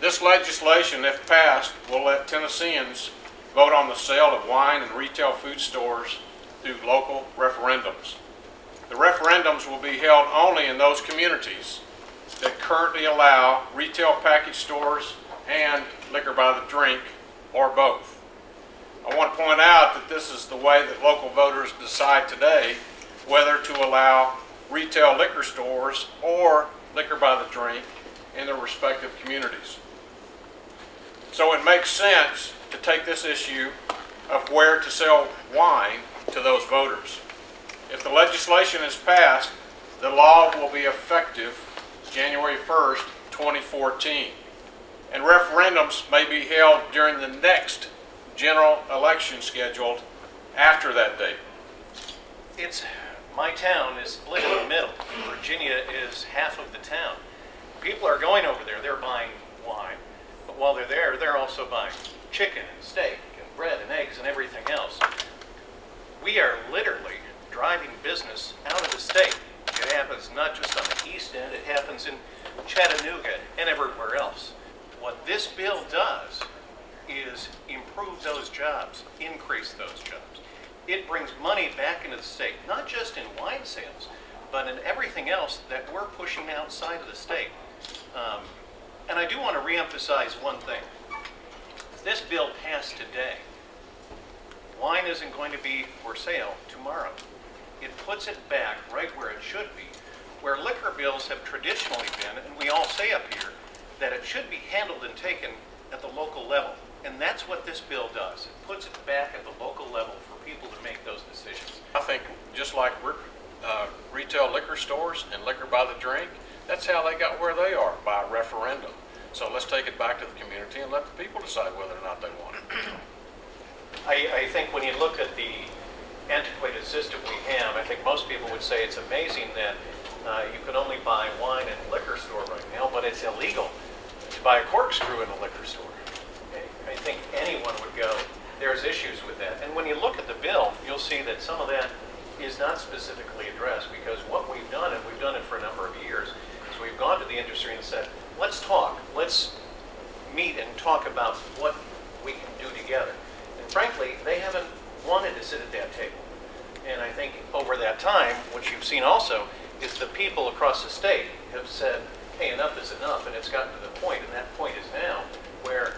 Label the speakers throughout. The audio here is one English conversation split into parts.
Speaker 1: This legislation, if passed, will let Tennesseans vote on the sale of wine and retail food stores through local referendums. The referendums will be held only in those communities that currently allow retail package stores and liquor by the drink, or both. I want to point out that this is the way that local voters decide today whether to allow retail liquor stores or liquor by the drink in their respective communities. So it makes sense to take this issue of where to sell wine to those voters. If the legislation is passed, the law will be effective January 1st, 2014. And referendums may be held during the next general election scheduled after that date.
Speaker 2: My town is split in the middle. Virginia is half of the town. People are going over there, they're buying wine, but while they're there, they're also buying chicken and steak and bread and eggs and everything else. We are literally driving business out of the state. It happens not just on the east end, it happens in Chattanooga and everywhere else. What this bill does is improve those jobs, increase those jobs. It brings money back into the state, not just in wine sales, but in everything else that we're pushing outside of the state. And I do want to reemphasize one thing. If this bill passed today, wine isn't going to be for sale tomorrow. It puts it back right where it should be, where liquor bills have traditionally been, and we all say up here that it should be handled and taken at the local level. And that's what this bill does. It puts it back at the local level for people to make those decisions.
Speaker 1: I think just like retail liquor stores and liquor by the drink, that's how they got where they are, by referendum. So let's take it back to the community and let the people decide whether or not they want it.
Speaker 2: I think when you look at the antiquated system we have, I think most people would say it's amazing that you can only buy wine in a liquor store right now, but it's illegal to buy a corkscrew in a liquor store. I think anyone would go, there's issues with that. And when you look at the bill, you'll see that some of that is not specifically addressed, because what we've done, and we've done it for a number of years, is we've gone to the industry and said, let's talk, let's meet and talk about what we can do together. And frankly, they haven't wanted to sit at that table. And I think over that time, what you've seen also is the people across the state have said, hey, enough is enough, and it's gotten to the point, and that point is now where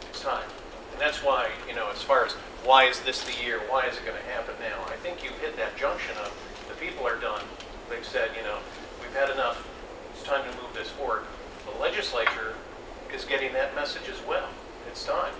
Speaker 2: it's time. And that's why, as far as why is this the year, why is it going to happen now, I think you've hit that junction of the people are done. They've said, we've had enough, it's time to move this forward. The legislature is getting that message as well. It's time.